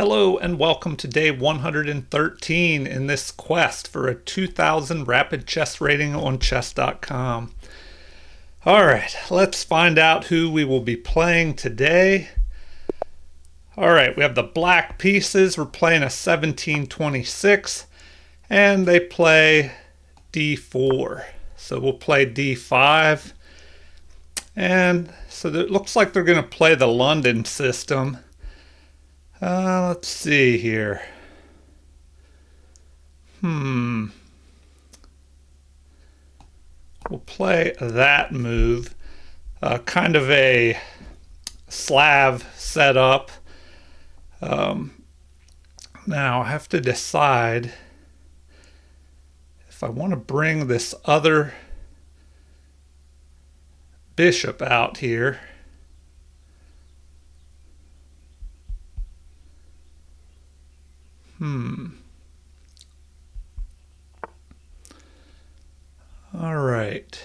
Hello and welcome to day 113 in this quest for a 2000 rapid chess rating on chess.com. Alright, let's find out who we will be playing today. Alright, we have the black pieces. We're playing a 1726 and they play d4. So we'll play d5. And so it looks like they're going to play the London system. Let's see here. We'll play that move. Kind of a Slav setup. Now I have to decide if I want to bring this other bishop out here. All right.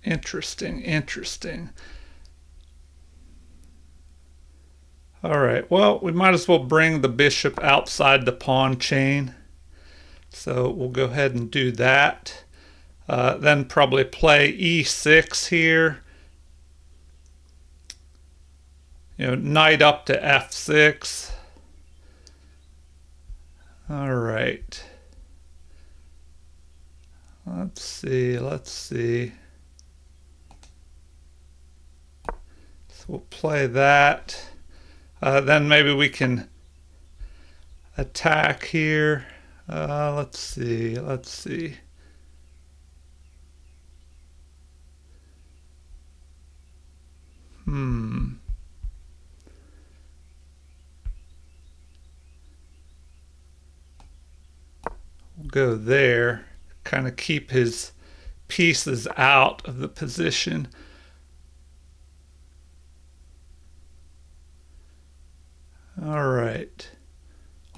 Interesting. All right, well, we might as well bring the bishop outside the pawn chain. So we'll go ahead and do that. Then probably play e6 here. Knight up to f6. All right. Let's see. So we'll play that. Then maybe we can attack here. Let's see. We'll go there. Kind of keep his pieces out of the position. All right.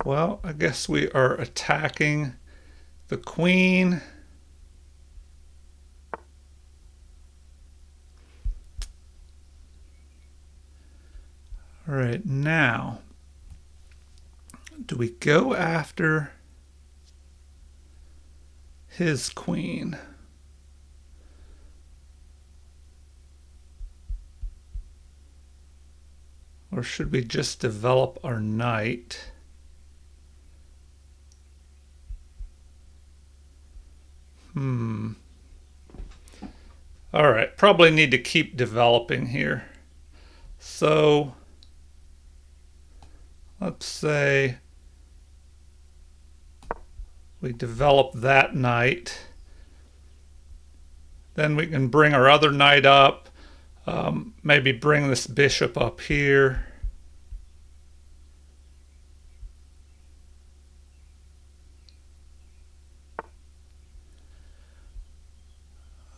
Well, I guess we are attacking the queen. All right, now, do we go after his queen? Or should we just develop our knight? All right, probably need to keep developing here. So let's say we develop that knight. Then we can bring our other knight up. Maybe bring this bishop up here.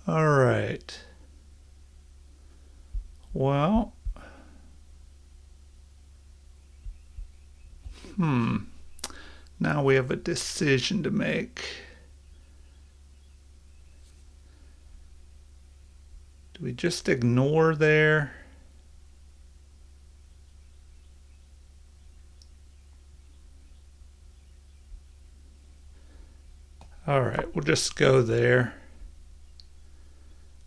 All right. Well, now we have a decision to make. Do we just ignore there? All right, we'll just go there.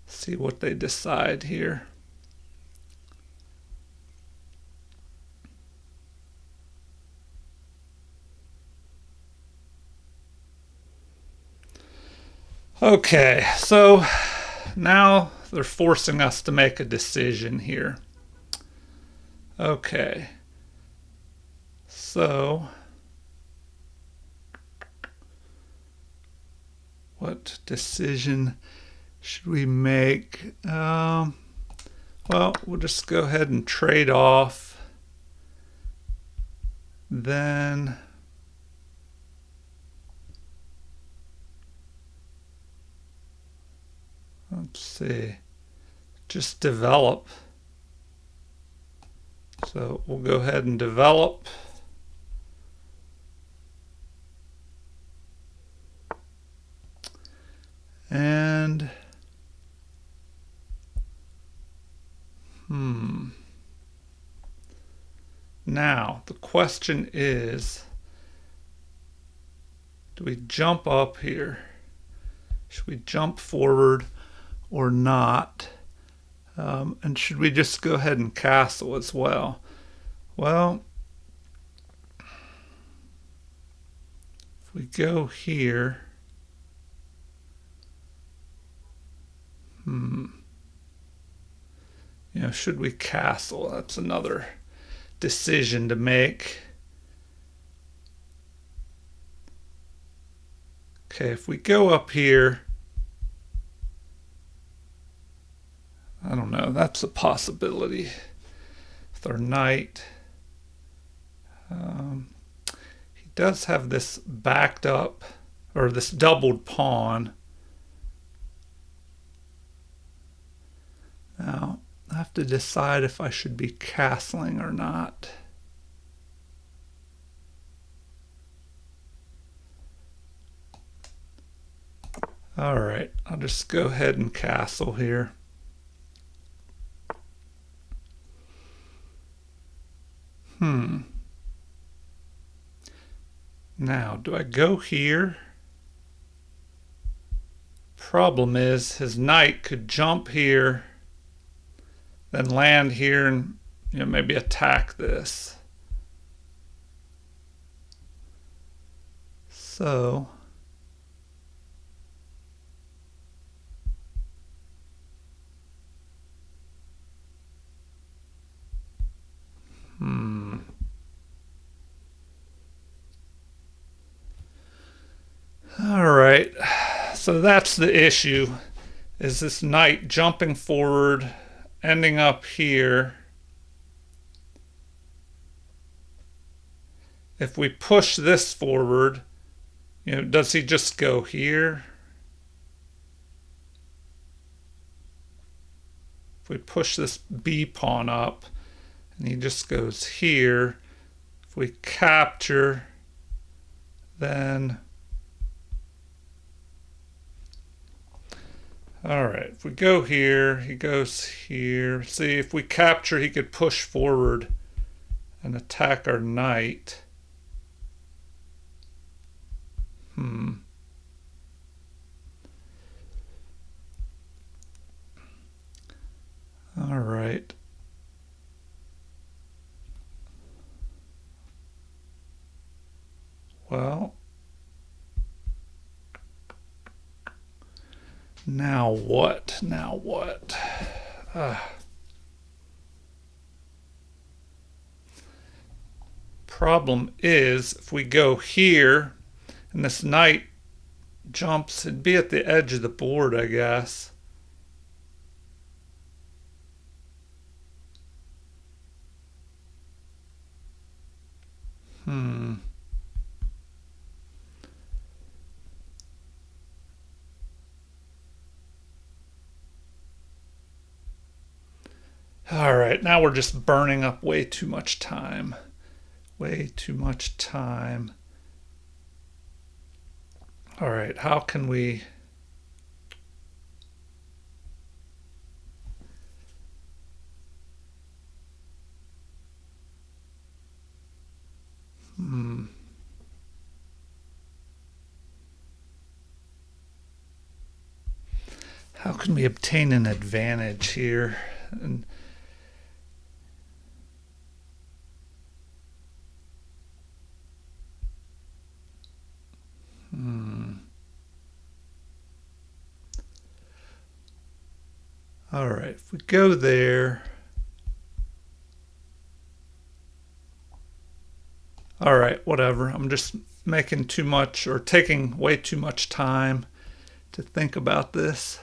See what they decide here. Okay, so now they're forcing us to make a decision here. Okay, so what decision should we make? Well, we'll just go ahead and trade off. Then let's see, just develop. So we'll go ahead and develop. And Now, the question is, do we jump up here? Should we jump forward or not? And should we just go ahead and castle as well? Well, if we go here, should we castle? That's another decision to make. Okay, if we go up here, I don't know, that's a possibility. With our knight, he does have this backed up, or this doubled pawn. Now, I have to decide if I should be castling or not. All right, I'll just go ahead and castle here. Now, do I go here? Problem is, his knight could jump here, then land here and maybe attack this. So, all right, so that's the issue, is this knight jumping forward, ending up here. If we push this forward, does he just go here? If we push this B pawn up, and he just goes here, if we capture, then all right, if we go here, he goes here. See, if we capture, he could push forward and attack our knight. All right. Well, now what? Now what? Problem is, if we go here and this knight jumps, it'd be at the edge of the board, I guess. All right, now we're just burning up way too much time. Way too much time. All right, how can we... How can we obtain an advantage here? And all right, if we go there, all right, whatever. I'm just making too much, or taking way too much time to think about this.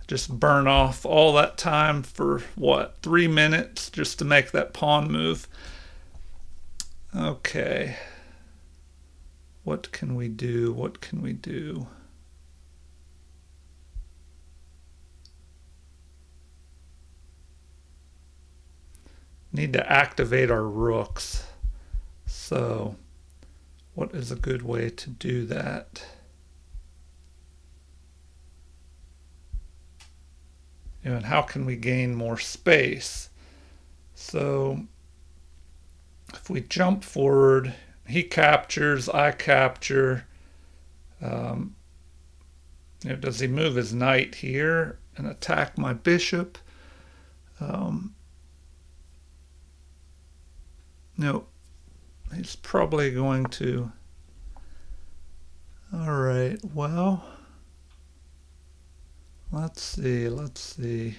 Just burn off all that time for what, 3 minutes just to make that pawn move. Okay. What can we do? What can we do? Need to activate our rooks. So, what is a good way to do that? And how can we gain more space? So if we jump forward, he captures, I capture. Um, does he move his knight here and attack my bishop? No, he's probably going to. All right, well, let's see.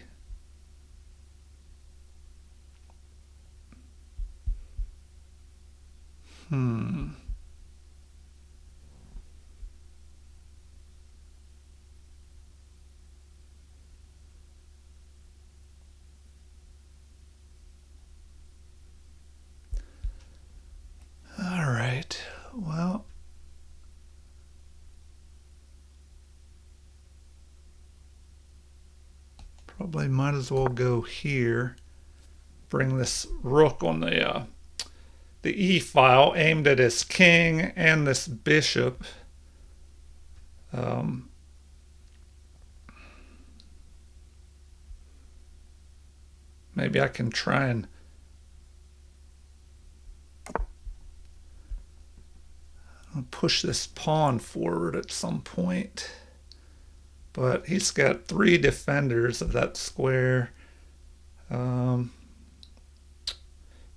Hmm. All right, well, probably might as well go here. Bring this rook on the E file aimed at his king and this bishop. Um, maybe I can try and push this pawn forward at some point. But he's got 3 defenders of that square.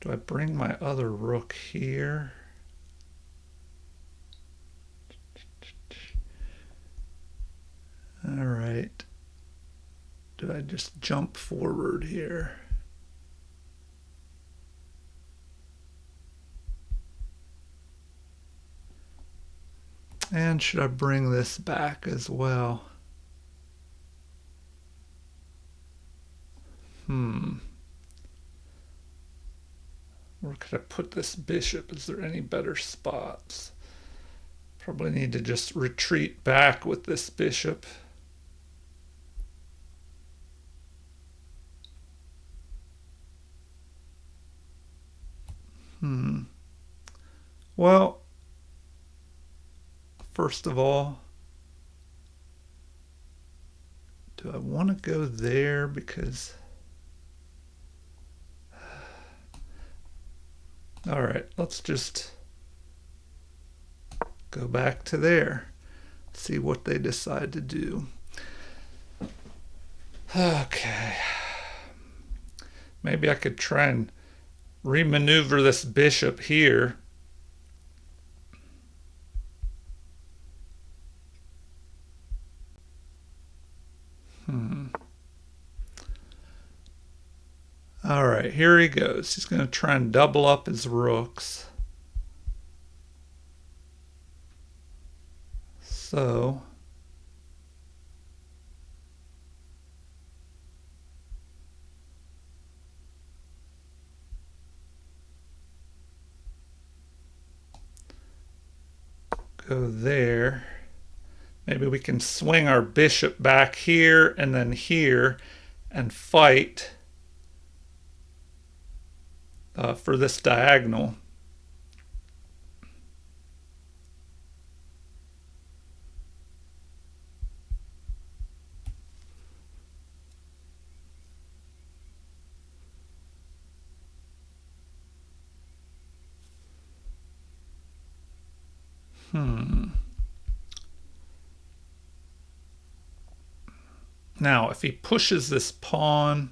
Do I bring my other rook here? All right. Do I just jump forward here? And should I bring this back as well? Where could I put this bishop? Is there any better spots? Probably need to just retreat back with this bishop. Well, first of all, do I want to go there? Because all right, let's just go back to there. See what they decide to do. Okay. Maybe I could try and remaneuver this bishop here. All right, here he goes. He's going to try and double up his rooks. So go there. Maybe we can swing our bishop back here and then here and fight for this diagonal. Now, if he pushes this pawn,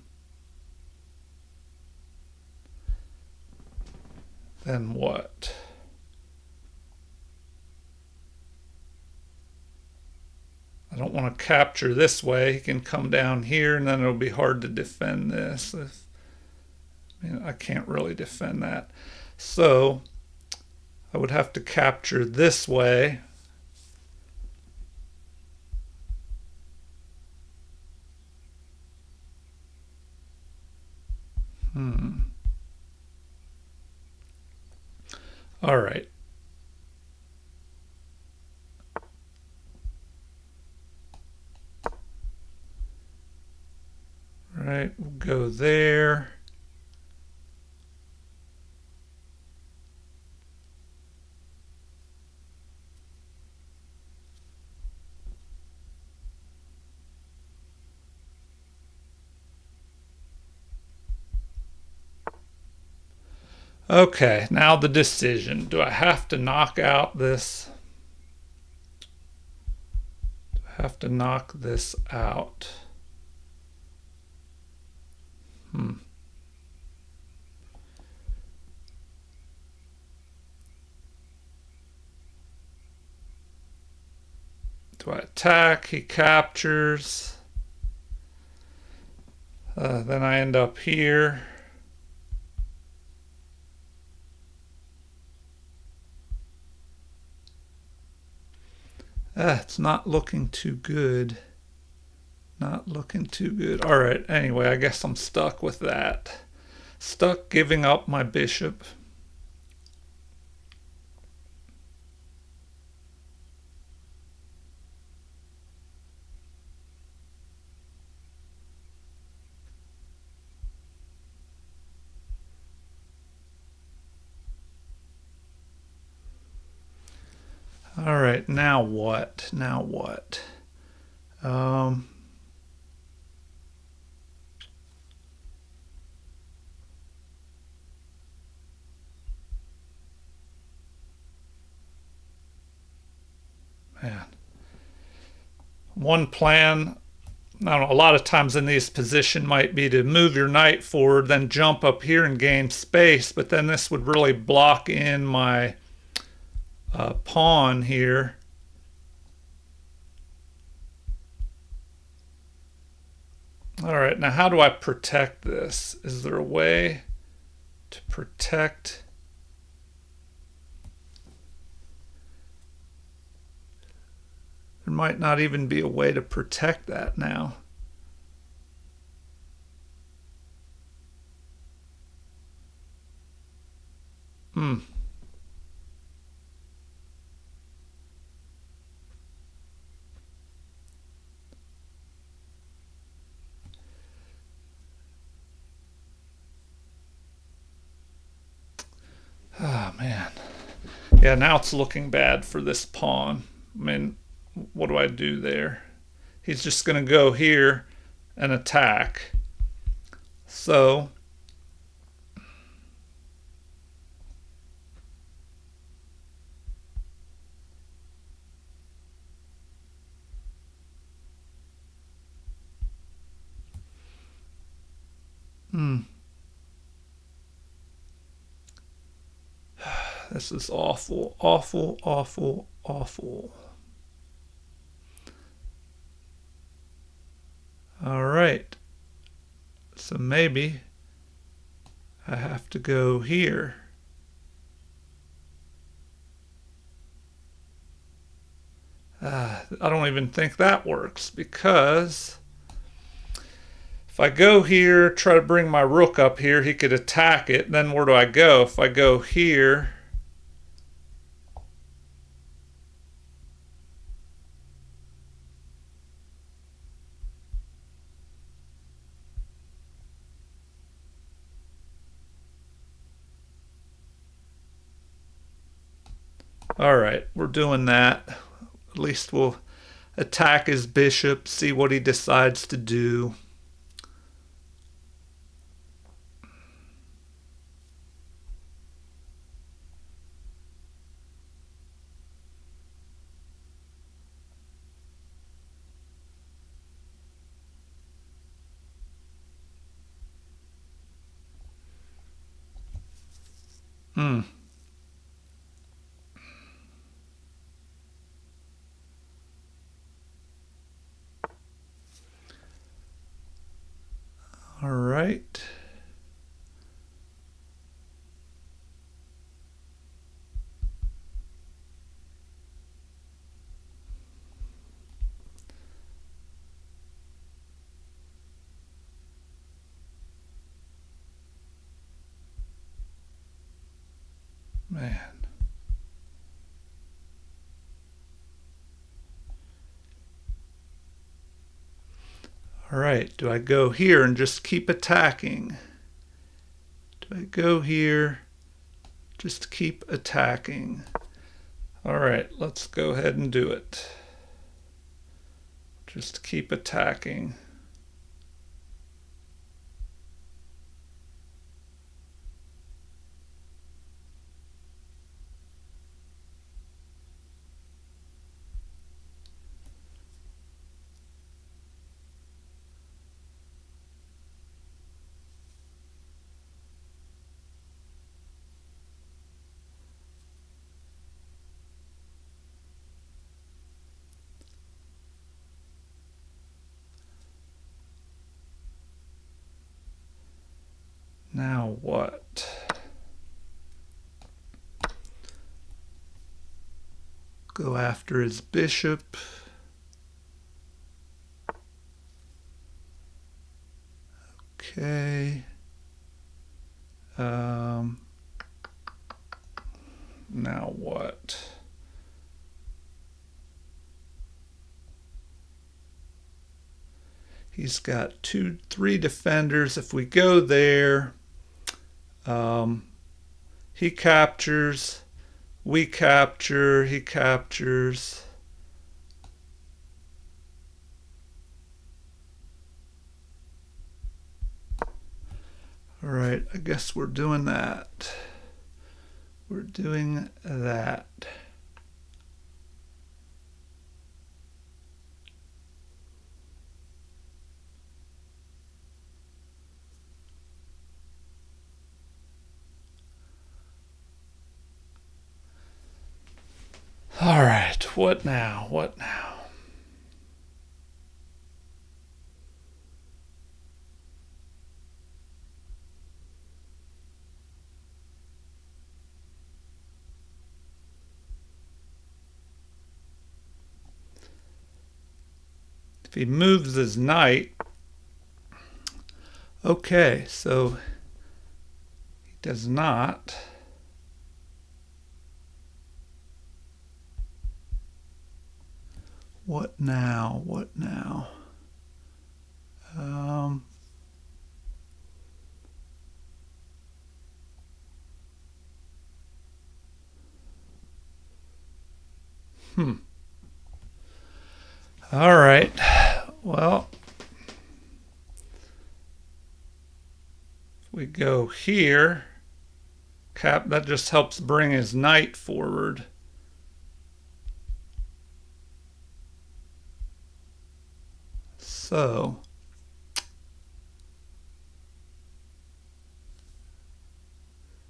then what? I don't want to capture this way. He can come down here, and then it'll be hard to defend this. I can't really defend that. So I would have to capture this way. All right. All right, we'll go there. Okay, now the decision. Do I have to knock out this? Do I have to knock this out? Do I attack? He captures. Then I end up here. It's not looking too good. Not looking too good. All right, anyway, I guess I'm stuck with that. Stuck giving up my bishop. All right, now what? Now what? Um, man. One plan, I don't know, a lot of times in this position might be to move your knight forward, then jump up here and gain space, but then this would really block in my pawn here. All right, now how do I protect this? Is there a way to protect? There might not even be a way to protect that now. Oh, man. Yeah, now it's looking bad for this pawn. I mean, what do I do there? He's just going to go here and attack. So, this is awful, awful, awful, awful. All right. So maybe I have to go here. I don't even think that works because if I go here, try to bring my rook up here, he could attack it. Then where do I go? If I go here, all right, we're doing that. At least we'll attack his bishop, see what he decides to do. All right. Man. All right, do I go here and just keep attacking? Do I go here, just keep attacking? All right, let's go ahead and do it. Just keep attacking. what? Go after his bishop. Okay. Now what? He's got 3 defenders. If we go there, he captures, we capture, he captures. All right, I guess we're doing that. We're doing that. All right, what now? What now? If he moves his knight, okay, so he does not. What now? What now? All right. Well, if we go here, that just helps bring his knight forward. So,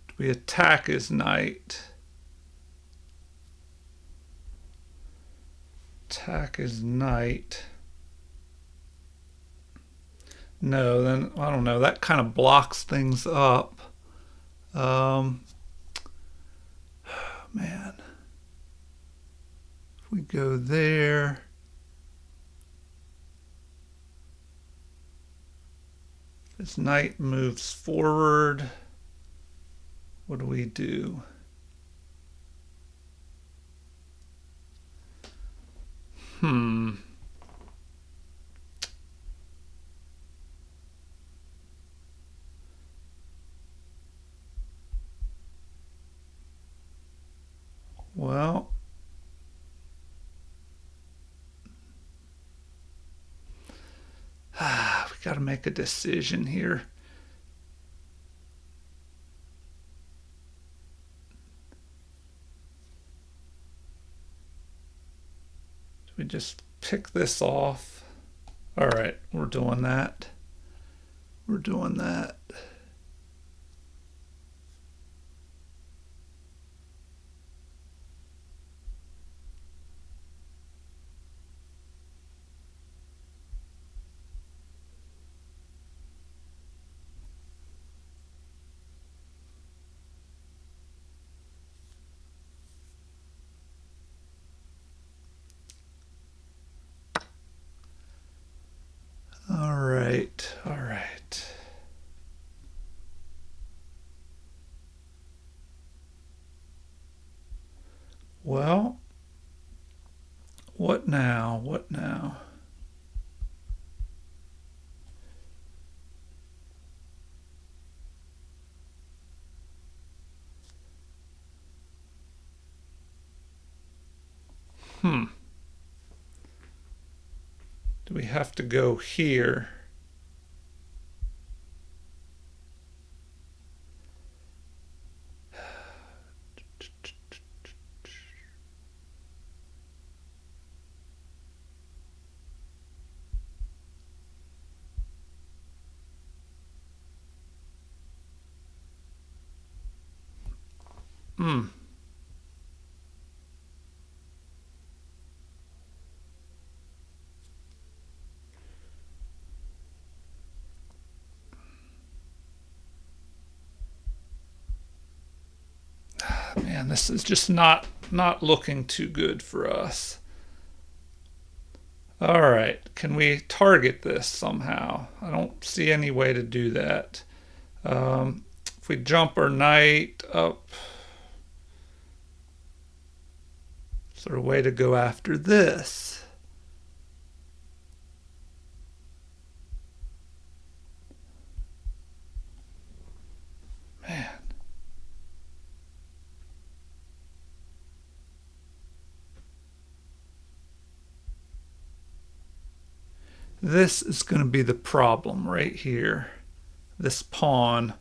do we attack his knight? Attack his knight. No, then I don't know. That kind of blocks things up. Man, if we go there, his knight moves forward. What do we do? Well, we got to make a decision here. Do we just pick this off? All right, we're doing that. We're doing that. All right, all right. Well, what now? What now? Do we have to go here? man, this is just not looking too good for us. All right, can we target this somehow? I don't see any way to do that. If we jump our knight up, is there a way to go after this? Man. This is going to be the problem right here. This pawn.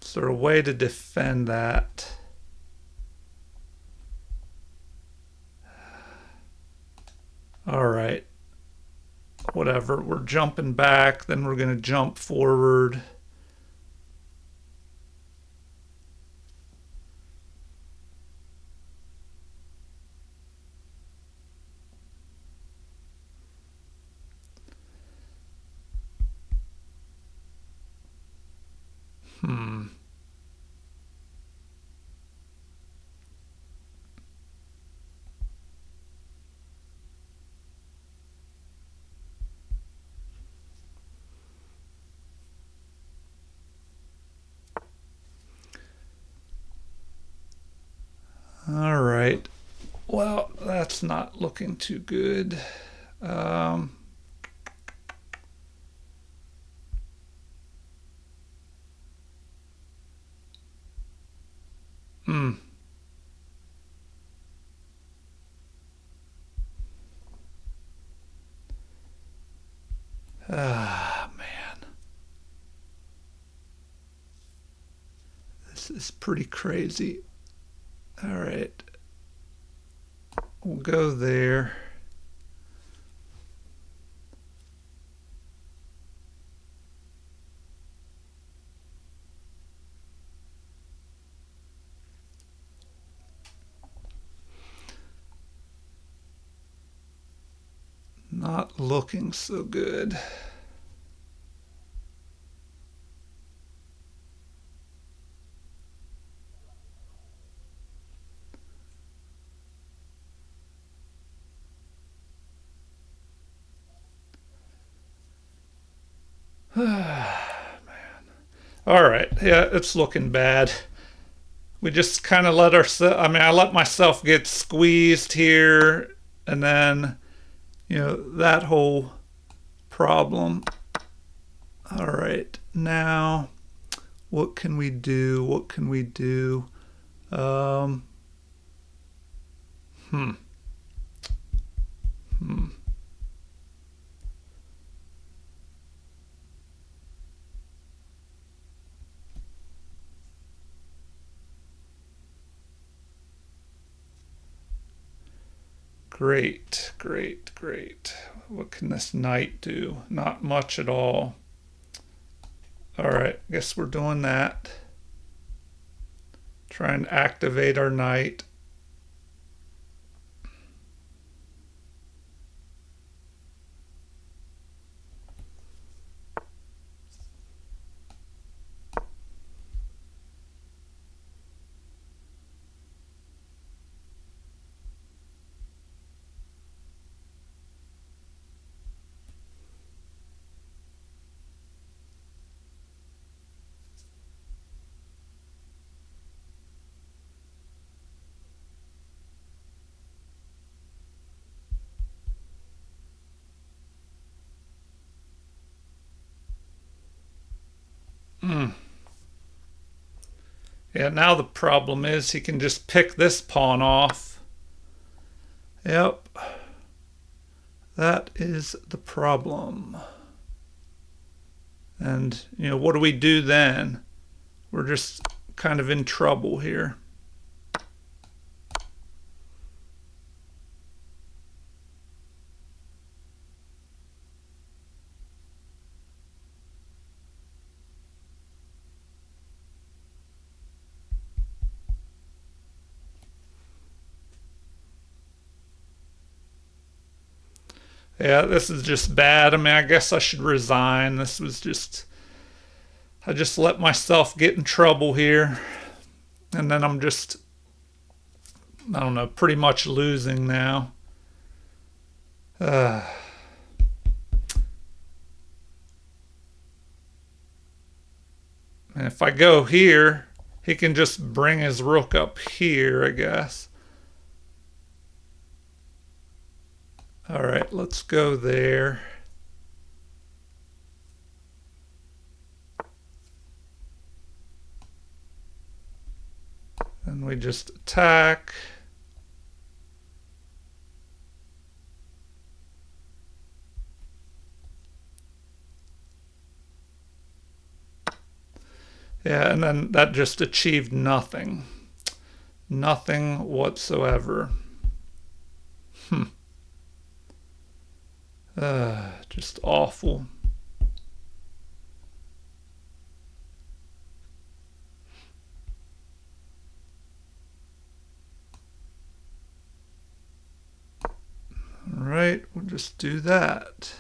Is there a way to defend that? All right. Whatever. We're jumping back, then we're going to jump forward. All right. Well, that's not looking too good. Ah, man. This is pretty crazy. All right. We'll go there. Not looking so good. Man. All right. Yeah, it's looking bad. We just kind of let ourselves, I let myself get squeezed here, and then, that whole problem. All right. Now, what can we do? What can we do? Great, great, great. What can this knight do? Not much at all. All right, guess we're doing that. Try and activate our knight. Yeah, now the problem is he can just pick this pawn off. Yep. That is the problem. And, what do we do then? We're just kind of in trouble here. Yeah, this is just bad. I guess I should resign. I just let myself get in trouble here. And then I'm just, I don't know, pretty much losing now. And if I go here, he can just bring his rook up here, I guess. All right, let's go there. And we just attack. Yeah, and then that just achieved nothing. Nothing whatsoever. Just awful. All right, we'll just do that.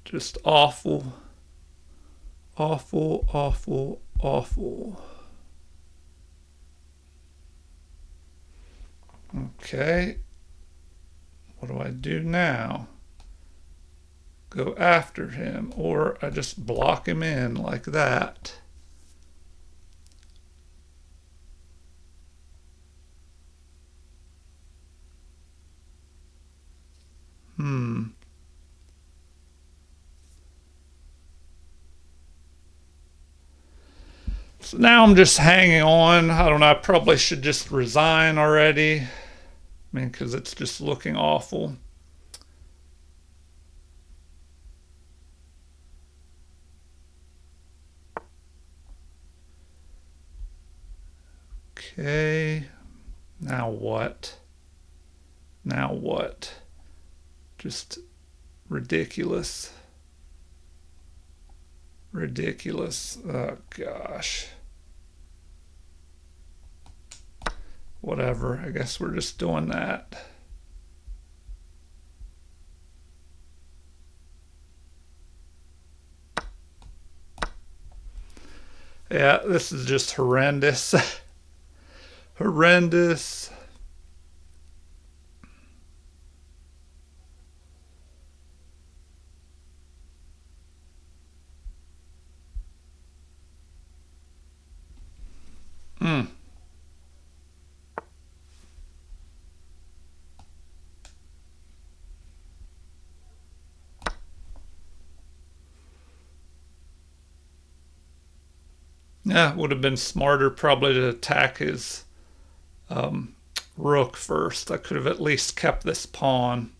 Just awful. Awful, awful, awful. Okay. What do I do now? Go after him, or I just block him in like that. So now I'm just hanging on. I don't know, I probably should just resign already. I mean, because it's just looking awful. Okay, now what? Now what? Just ridiculous. Ridiculous. Oh, gosh. Whatever. I guess we're just doing that. Yeah, this is just horrendous. Horrendous. Yeah, it would have been smarter probably to attack his rook first. I could have at least kept this pawn.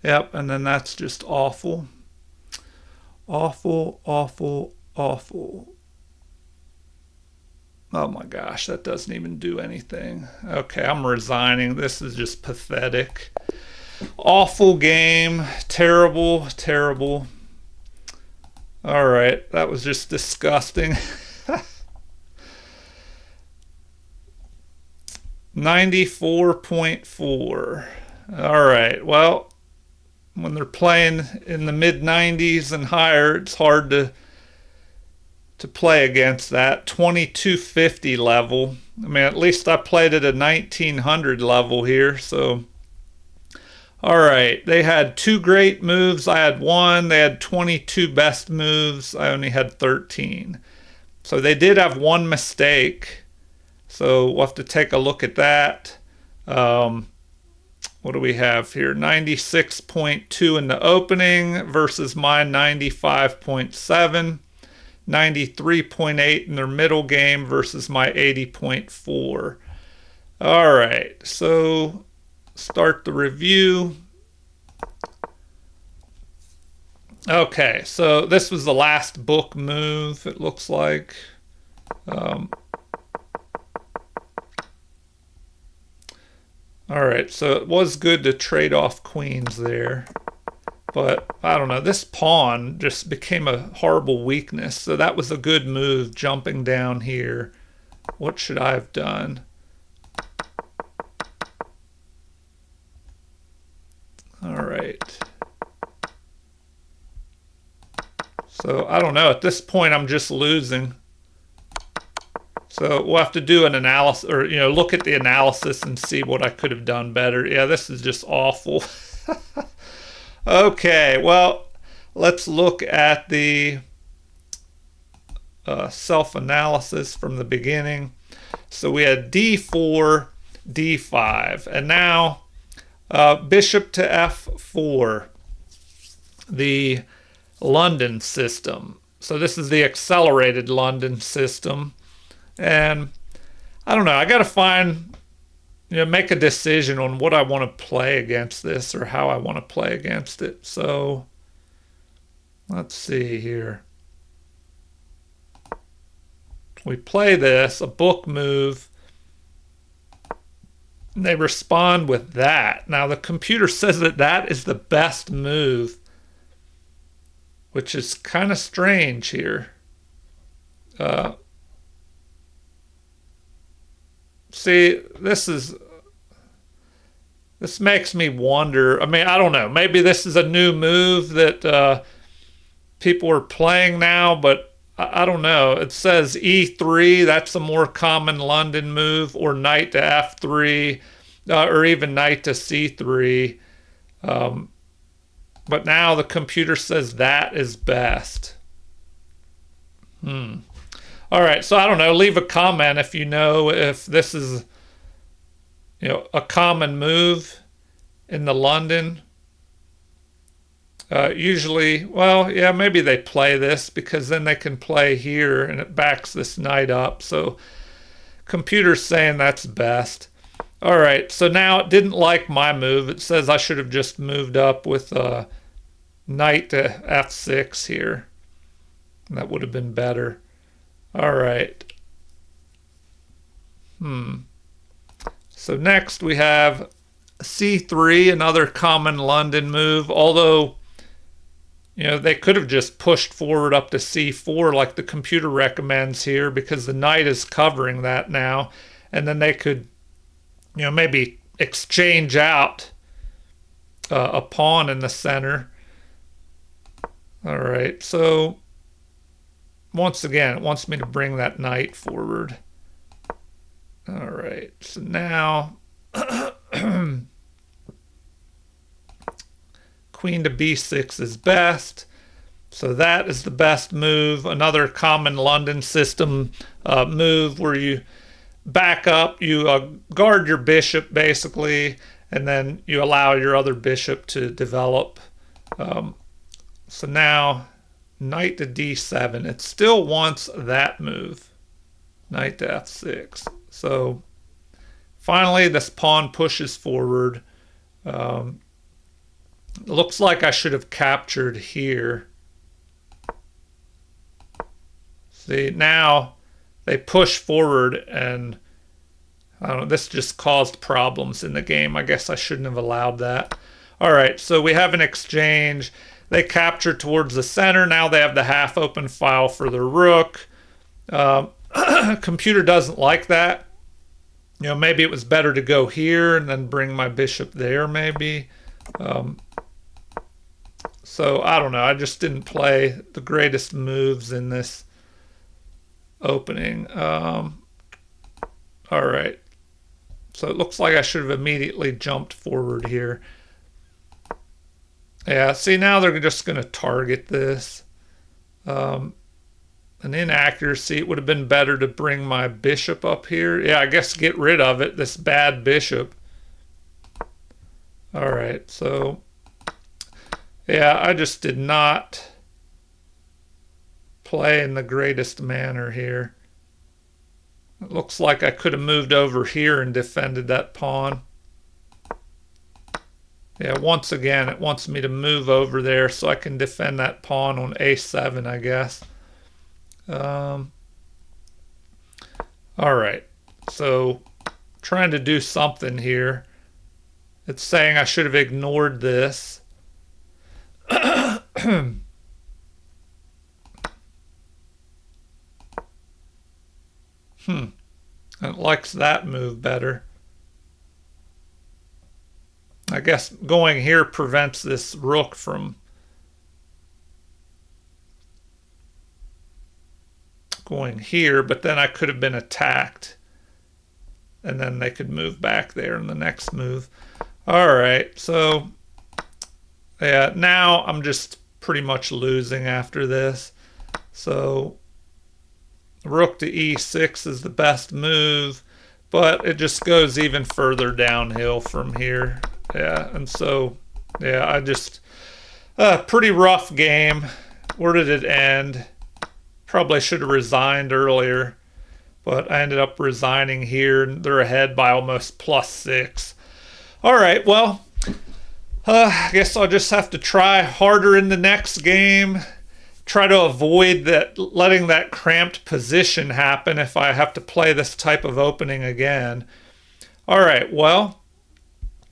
Yep, and then that's just awful. Awful, awful, awful. Oh my gosh, that doesn't even do anything. Okay, I'm resigning. This is just pathetic. Awful game. Terrible, terrible. All right, that was just disgusting. 94.4. All right, well, when they're playing in the mid 90s and higher, it's hard to play against that. 2250 level. I mean, at least I played at a 1900 level here, so. All right, they had 2 great moves. I had 1. They had 22 best moves. I only had 13. So they did have 1 mistake. So we'll have to take a look at that. What do we have here? 96.2 in the opening versus my 95.7. 93.8 in their middle game versus my 80.4. All right, so start the review. Okay, so this was the last book move, it looks like. Um, all right, so it was good to trade off queens there. But I don't know, this pawn just became a horrible weakness. So that was a good move, jumping down here. What should I have done? All right. So I don't know. At this point, I'm just losing. So we'll have to do an analysis, or look at the analysis and see what I could have done better. Yeah, this is just awful. Okay, well, let's look at the self-analysis from the beginning. So we had d4, d5, and now bishop to f4, the London system. So this is the accelerated London system. And I don't know, I got to find, make a decision on what I want to play against this or how I want to play against it. So let's see here. We play this, a book move. And they respond with that. Now the computer says that that is the best move, which is kind of strange here. See, this makes me wonder. I mean, I don't know. Maybe this is a new move that people are playing now, but I don't know. It says E3. That's a more common London move, or knight to F3, or even knight to C3. But now the computer says that is best. All right, so I don't know. Leave a comment if you know if this is, a common move in the London. Usually, well, yeah, maybe they play this because then they can play here and it backs this knight up. So computer's saying that's best. All right, so now it didn't like my move. It says I should have just moved up with knight to f6 here. That would have been better. All right. So next we have C3, another common London move, although they could have just pushed forward up to C4 like the computer recommends here, because the knight is covering that now, and then they could maybe exchange out a pawn in the center. All right, so once again, it wants me to bring that knight forward. All right, so now queen to b6 is best. So that is the best move. Another common London system move where you back up, you guard your bishop basically, and then you allow your other bishop to develop. So now knight to d7. It still wants that move, knight to f6. So finally this pawn pushes forward. It looks like I should have captured here. See, now they push forward, and I don't know, this just caused problems in the game. I guess I shouldn't have allowed that. All right, so we have an exchange. They capture towards the center. Now they have the half open file for the rook. Computer doesn't like that. Maybe it was better to go here and then bring my bishop there maybe. So I don't know. I just didn't play the greatest moves in this opening. All right. So it looks like I should have immediately jumped forward here. Yeah, see, now they're just going to target this. An inaccuracy. It would have been better to bring my bishop up here. Yeah, I guess get rid of it, this bad bishop. All right, so yeah, I just did not play in the greatest manner here. It looks like I could have moved over here and defended that pawn. Yeah, once again, it wants me to move over there so I can defend that pawn on a7, I guess. All right, so trying to do something here. It's saying I should have ignored this. It likes that move better. I guess going here prevents this rook from going here, but then I could have been attacked. And then they could move back there in the next move. All right, so yeah, now I'm just pretty much losing after this. So rook to e6 is the best move, but it just goes even further downhill from here. Yeah, and so, yeah, I just, pretty rough game. Where did it end? Probably should have resigned earlier, but I ended up resigning here, and they're ahead by almost +6. All right, well, I guess I'll just have to try harder in the next game. Try to avoid that, letting that cramped position happen if I have to play this type of opening again. All right, well,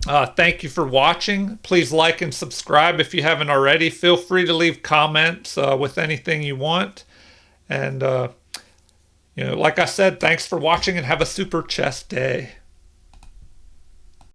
thank you for watching. Please like and subscribe if you haven't already. Feel free to leave comments with anything you want. And, like I said, thanks for watching and have a super chess day.